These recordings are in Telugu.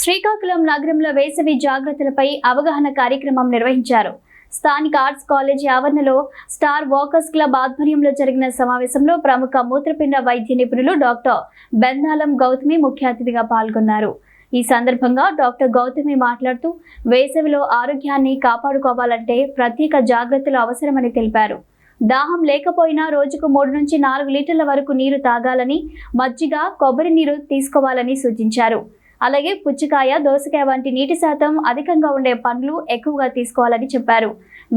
శ్రీకాకుళం నగరంలో వేసవి జాగ్రత్తలపై అవగాహన కార్యక్రమం నిర్వహించారు. స్థానిక ఆర్ట్స్ కాలేజీ ఆవరణలో స్టార్ వాకర్స్ క్లబ్ ఆధ్వర్యంలో జరిగిన సమావేశంలో ప్రముఖ మూత్రపిండ వైద్య నిపుణులు డాక్టర్ బెందాలం గౌతమి ముఖ్య అతిథిగా పాల్గొన్నారు. ఈ సందర్భంగా డాక్టర్ గౌతమి మాట్లాడుతూ వేసవిలో ఆరోగ్యాన్ని కాపాడుకోవాలంటే ప్రత్యేక జాగ్రత్తలు అవసరమని తెలిపారు. దాహం లేకపోయినా రోజుకు 3 నుంచి 4 లీటర్ల వరకు నీరు తాగాలని, మజ్జిగ, కొబ్బరి నీరు తీసుకోవాలని సూచించారు. అలాగే పుచ్చకాయ, దోసకాయ వంటి నీటి శాతం అధికంగా ఉండే పండ్లు ఎక్కువగా తీసుకోవాలని చెప్పారు.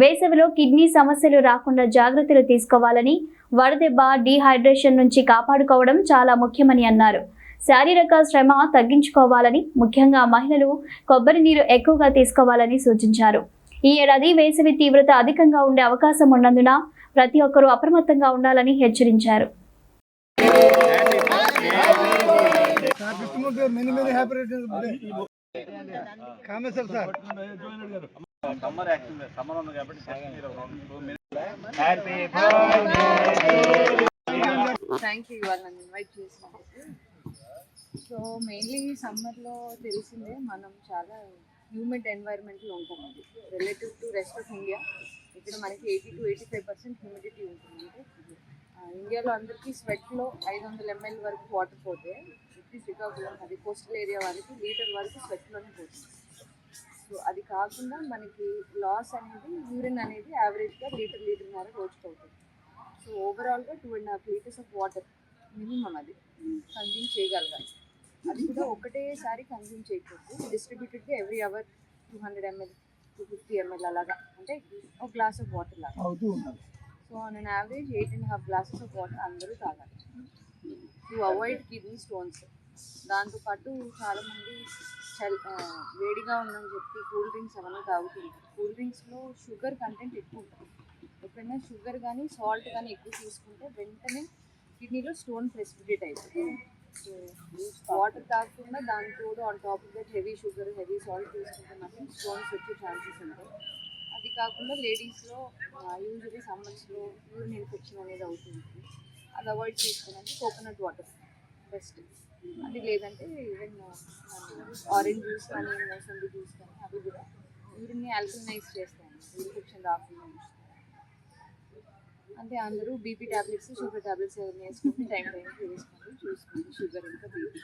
వేసవిలో కిడ్నీ సమస్యలు రాకుండా జాగ్రత్తలు తీసుకోవాలని, వడదెబ్బ, డీహైడ్రేషన్ నుంచి కాపాడుకోవడం చాలా ముఖ్యమని అన్నారు. శారీరక శ్రమ తగ్గించుకోవాలని, ముఖ్యంగా మహిళలు కొబ్బరి నీరు ఎక్కువగా తీసుకోవాలని సూచించారు. ఈ ఏడాది వేసవి తీవ్రత అధికంగా ఉండే అవకాశం ఉన్నందున ప్రతి ఒక్కరూ అప్రమత్తంగా ఉండాలని హెచ్చరించారు. many happy returns of the day. Kamesar sir. Summer actually summer on the capital around 2 minutes. Happy birthday. Thank you all and invite చేసినందుకు. సో మెయిన్లీ సమ్మర్లో తెలిసిందే మనం చాలా హ్యూమిడ్ ఎన్వైరన్మెంట్లో ఉంటాం. అది relative to rest of India ఇక్కడ మనకి 80 to 85% హ్యూమిడిటీ ఉంటుంది. ఇండియాలో అందరికీ స్వెట్లో 500 ml వరకు వాటర్ పోతే శ్రీకాకుళం అది కోస్టల్ ఏరియా వాళ్ళకి లీటర్ వరకు స్వెట్లోనే పోతుంది. సో అది కాకుండా మనకి లాస్ అనేది యూరిన్ అనేది యావరేజ్గా లీటర్న్నర రోజుకి అవుతుంది. సో ఓవరాల్గా 2.5 liters ఆఫ్ వాటర్ మినిమం అది కన్జ్యూమ్ చేయగలగాలి. అది కూడా ఒకటేసారి కన్జ్యూమ్ చేయకూడదు, డిస్ట్రిబ్యూటెడ్గా ఎవ్రీ అవర్ 200 ml 250 ml అలాగా, అంటే ఒక గ్లాస్ ఆఫ్ వాటర్ లాగా అవుతూ ఉండాలి. So on an average 8.5 glasses of water అందరూ తాగాలి టు అవాయిడ్ కిడ్నీ స్టోన్స్. దాంతోపాటు చాలామంది వేడిగా ఉందని చెప్పి కూల్ డ్రింక్స్ అవన్నీ తాగుతుంటారు. కూల్ డ్రింక్స్లో షుగర్ కంటెంట్ ఎక్కువ ఉంటుంది. ఎప్పుడైనా షుగర్ కానీ సాల్ట్ కానీ ఎక్కువ తీసుకుంటే వెంటనే కిడ్నీలో స్టోన్ ప్రెసిపిటేట్ అవుతుంది. సో వాటర్ తాగకుండా దాంతో on top of that heavy sugar, heavy salt తీసుకుంటే మాత్రం స్టోన్స్ వచ్చే ఛాన్సెస్ ఉంటాయి. అది కాకుండా లేడీస్లో యూజువలీ సమ్మర్స్లో యూరిన్ ఇన్ఫెక్షన్ అనేది అవుతుంది. అది అవాయిడ్ చేసుకోవడానికి కోకోనట్ వాటర్ బెస్ట్. అది లేదంటే ఈవెన్ ఆరెంజ్ జ్యూస్ కానీ, మోసంబి జ్యూస్ కానీ అవి కూడా యూరిన్ని ఆల్కలైజ్ చేస్తాయి, ఇన్ఫెక్షన్ రాకుండా. అంటే అందరూ బీపీ ట్యాబ్లెట్స్, షుగర్ ట్యాబ్లెట్స్ ఏమైనా వేసుకుంటే టైం వేసుకోండి, చూసుకోండి షుగర్ ఇంకా బీపీ.